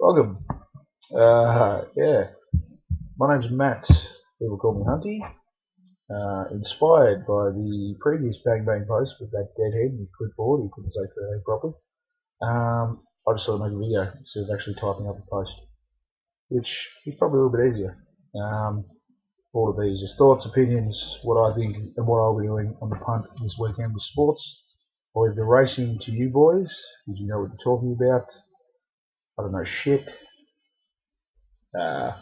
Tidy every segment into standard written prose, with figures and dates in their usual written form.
Welcome. Yeah, my name's Matt. People call me Hunty. Inspired by the previous Bang Bang post with that deadhead with clipboard, he couldn't say 13 properly. I just thought I'd make a video instead of actually typing up a post, which is probably a little bit easier. All of these just thoughts, opinions, what I think and what I'll be doing on the punt this weekend with sports. I'll leave the racing to you boys, because you know what you're talking about. I don't know shit. Yeah.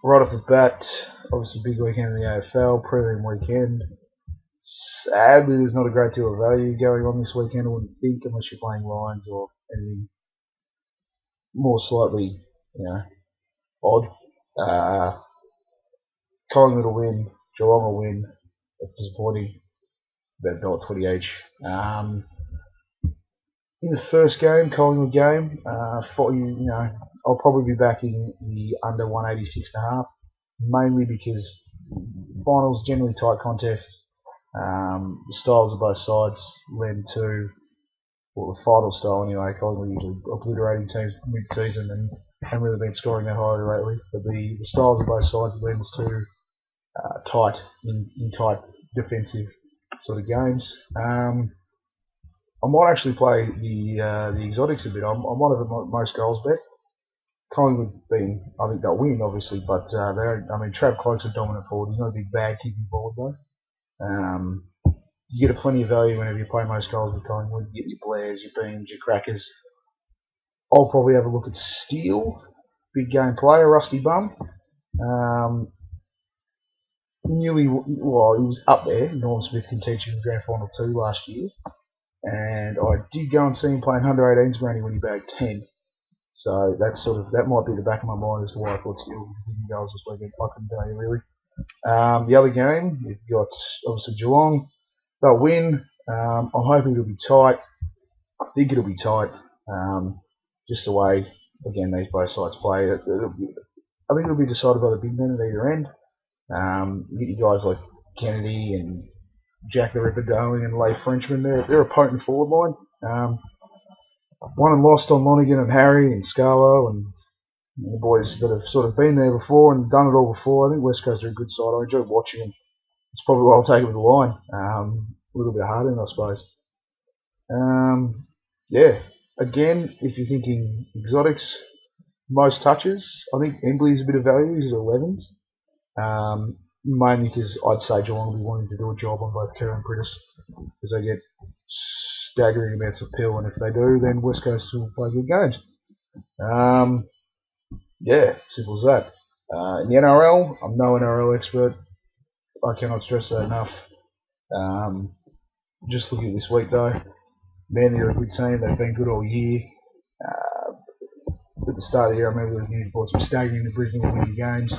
Right off the bat, obviously big weekend in the AFL, prelim weekend. Sadly, there's not a great deal of value going on this weekend, I wouldn't think, unless you're playing Lions or anything more slightly, odd. Collingwood will win, Geelong will win. That's disappointing. About $1.20 each. In the first game, Collingwood game, I'll probably be backing the under 186.5, mainly because finals generally tight contests. The styles of both sides lend to, well, the final style anyway. Collingwood usually obliterating teams mid-season and haven't really been scoring that highly lately. But the styles of both sides lends to tight defensive sort of games. I might actually play the exotics a bit. I might have a most goals bet. Collingwood being, I think they'll win obviously, but Trav Cloke's a dominant forward. He's not a big bag kicking forward though. You get a plenty of value whenever you play most goals with Collingwood. You get your Blairs, your Beams, your Crackers. I'll probably have a look at Steele, big game player, rusty bum. He was up there. Norm Smith contention in Grand Final 2 last year. And I did go and see him playing under 18s granny when he bagged 10. So that might be the back of my mind as to why I thought Steele didn't go this weekend. I couldn't tell you really. The other game, you've got obviously Geelong. They'll win. I'm hoping it'll be tight. I think it'll be tight. Just the way, again, these both sides play. I think it'll be decided by the big men at either end. You get your guys like Kennedy and Jack the Ripper Darling and Leigh Frenchman. They're a potent forward line. Won and lost on Lonergan and Harry and Scarlo and the boys that have sort of been there before and done it all before. I think West Coast are a good side. I enjoy watching them. It's probably why I'll take it with the line. A little bit harder, I suppose. Again, if you're thinking exotics, most touches, I think EMBLEY is a bit of value. He's at 11s. Mainly because I'd say Geelong will be wanting to do a job on both Kerr and Prittis, because they get staggering amounts of pill, and if they do, then West Coast will play good games. Simple as that. In the NRL, I'm no NRL expert. I cannot stress that enough. Just looking at this week though, Manly are a good team. They've been good all year. At the start of the year, I remember there was news reports of staggering the Brisbane winning games.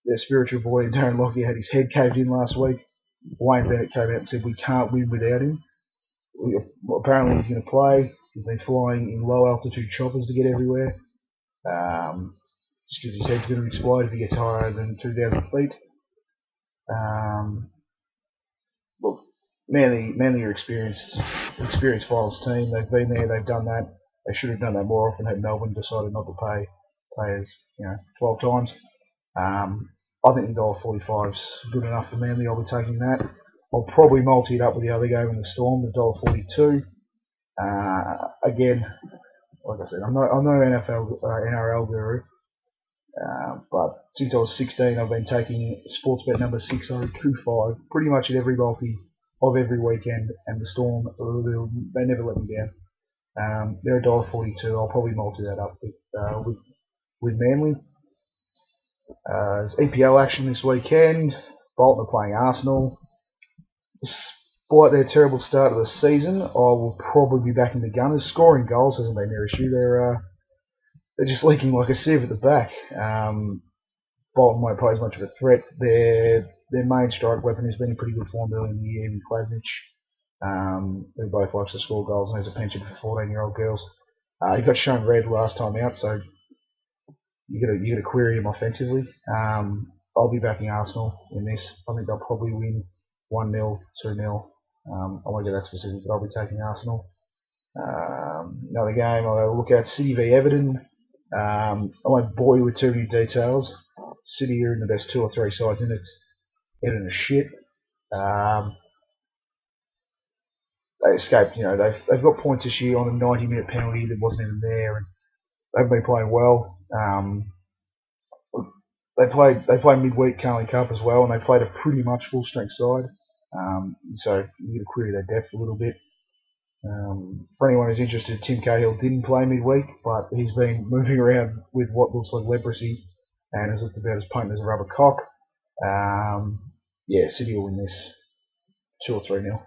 Their spiritual boy Darren Lockyer had his head caved in last week. Wayne Bennett came out and said we can't win without him. Apparently he's going to play. He's been flying in low altitude choppers to get everywhere. Just because his head's going to explode if he gets higher than 2,000 feet. Manly are experienced finals team. They've been there. They've done that. They should have done that more often had Melbourne decided not to pay players 12 times. I think the $1.45's good enough for Manly. I'll be taking that. I'll probably multi it up with the other game in the Storm, the $1.42. Again, like I said, I'm no NRL guru, but since I was 16, I've been taking sports bet number 6025 pretty much at every multi of every weekend, and the Storm, they never let me down. They're $1.42. I'll probably multi that up with Manly. There's EPL action this weekend. Bolton are playing Arsenal. Despite their terrible start of the season, I will probably be backing the Gunners. Scoring goals hasn't been their issue. They're just leaking like a sieve at the back. Bolton won't pose much of a threat. Their main strike weapon has been in pretty good form early in the year, with Klasnic, who both likes to score goals and has a penchant for 14-year-old girls. He got shown red last time out, so you got to query him offensively. I'll be backing Arsenal in this. I think they'll probably win 1-0, 2-0. I won't get that specific, but I'll be taking Arsenal. Another game I'll look at, City v Everton. I won't bore you with too many details. City are in the best 2 or 3 sides in it. Everton is shit. They escaped. They've got points this year on a 90-minute penalty that wasn't even there, and they've been playing well. They played midweek Carling Cup as well, and they played a pretty much full strength side. So you get to query their depth a little bit. For anyone who's interested, Tim Cahill didn't play midweek, but he's been moving around with what looks like leprosy and has looked about as potent as a rubber cock. City will win this 2 or 3-0.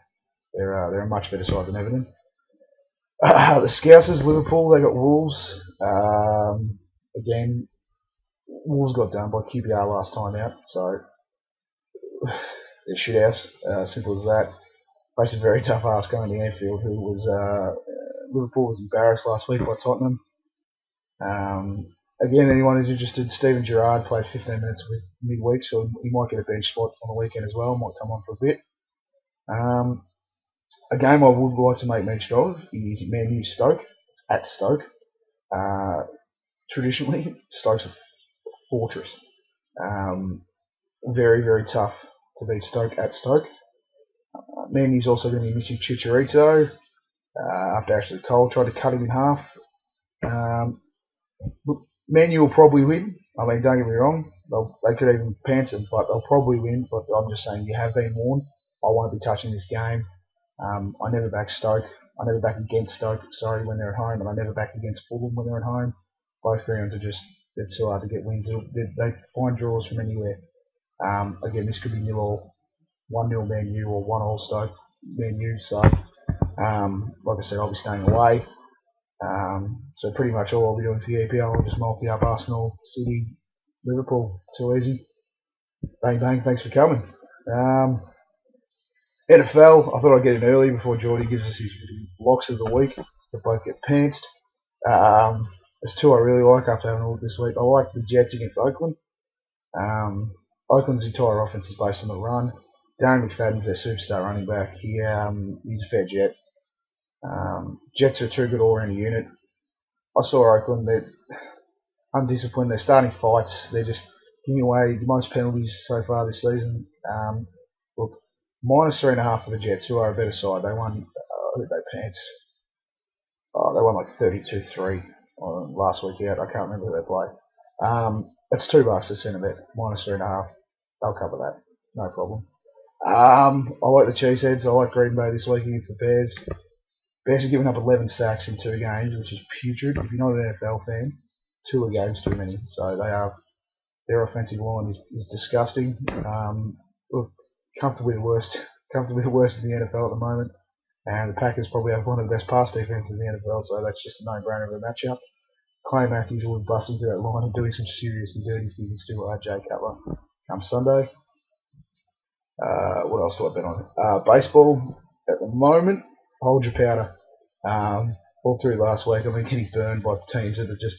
They're a much better side than Everton. The Scousers, Liverpool, they got Wolves. Again, Wolves got done by QPR last time out, so they're shit house. Simple as that. Faced a very tough ask going to Anfield, who was Liverpool was embarrassed last week by Tottenham. Again, anyone who's interested, Steven Gerrard played 15 minutes with midweek, so he might get a bench spot on the weekend as well. Might come on for a bit. A game I would like to make mention of is Man U Stoke. It's at Stoke. Traditionally, Stoke's a fortress. Very, very tough to beat Stoke at Stoke. Man U's also going to be missing Chicharito after Ashley Cole tried to cut him in half. Look, Man U will probably win. I mean, don't get me wrong. They could even pants him, but they'll probably win. But I'm just saying, you have been warned. I won't be touching this game. I never back Stoke. I never back against Stoke, when they're at home, and I never back against Fulham when they're at home. Both grounds are they're too hard to get wins. They find draws from anywhere. Again, this could be 0-0, 1-0 Man U or 1-1 Stoke Man U. So, like I said, I'll be staying away. So pretty much all I'll be doing for the EPL, I'll just multi up Arsenal, City, Liverpool. Too easy. Bang bang. Thanks for coming. NFL, I thought I'd get in early before Geordie gives us his locks of the week. They both get pantsed. There's 2 I really like after having a look this week. I like the Jets against Oakland. Oakland's entire offense is based on the run. Darren McFadden's their superstar running back. He's a fair Jet. Jets are a too good all-round unit. I saw Oakland. They're undisciplined. They're starting fights. They're just giving away the most penalties so far this season. Look, minus 3.5 for the Jets, who are a better side. They won. They pants. They won like 32-3 last week out. I can't remember who they played. That's $2 to centre bet. Minus 3.5. They'll cover that. No problem. I like the Cheeseheads. I like Green Bay this week against the Bears. Bears have given up 11 sacks in 2 games, which is putrid. If you're not an NFL fan, 2 games too many. So their offensive line is disgusting. Look, comfortably the worst in the NFL at the moment. And the Packers probably have one of the best pass defenses in the NFL, so that's just a no-brainer of a matchup. Clay Matthews will be busting through that line and doing some seriously dirty things to Jay Cutler come Sunday. What else do I bet on? Baseball, at the moment, hold your powder. All through last week, I've been getting burned by teams that are just,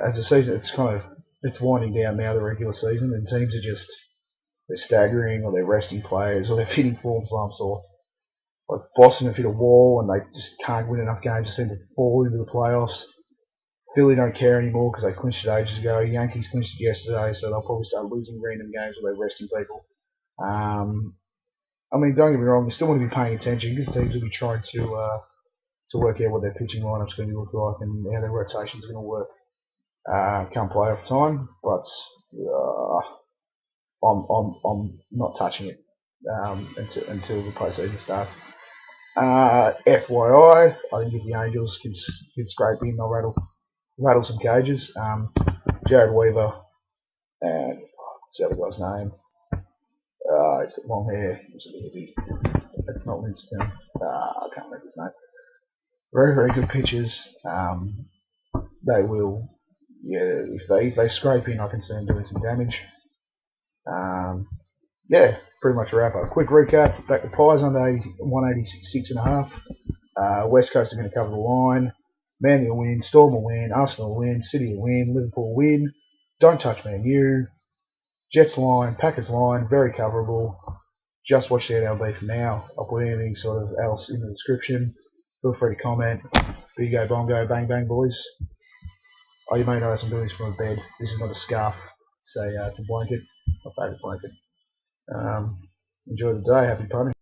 as the season, it's winding down now, the regular season, and teams are just, they're staggering, or they're resting players, or they're hitting form slumps, or like Boston have hit a wall and they just can't win enough games to seem to fall into the playoffs. Philly don't care anymore because they clinched it ages ago. Yankees clinched it yesterday, so they'll probably start losing random games where they're resting people. I mean, don't get me wrong, you still want to be paying attention because teams will be trying to work out what their pitching lineup's going to look like and how their rotation's going to work come playoff time. But I'm not touching it until the postseason starts. FYI, I think if the Angels can scrape in, they'll rattle some cages. Jared Weaver and what's the other guy's name? He's got long hair. He's a hippie. That's not Winston. I can't remember his name. Very, very good pitchers. They will, if they scrape in, I can see them doing some damage. Pretty much a wrap up. Quick recap. Back to Pies under 186.5. West Coast are going to cover the line. Manly will win. Storm will win. Arsenal will win. City will win. Liverpool will win. Don't touch Man U. Jets line. Packers line. Very coverable. Just watch the NLB for now. I'll put anything sort of else in the description. Feel free to comment. Bingo, bongo, bang, bang, boys. Oh, you may know some doing this from a bed. This is not a scarf. It's a blanket. My favourite blanket. Enjoy the day. Happy punting.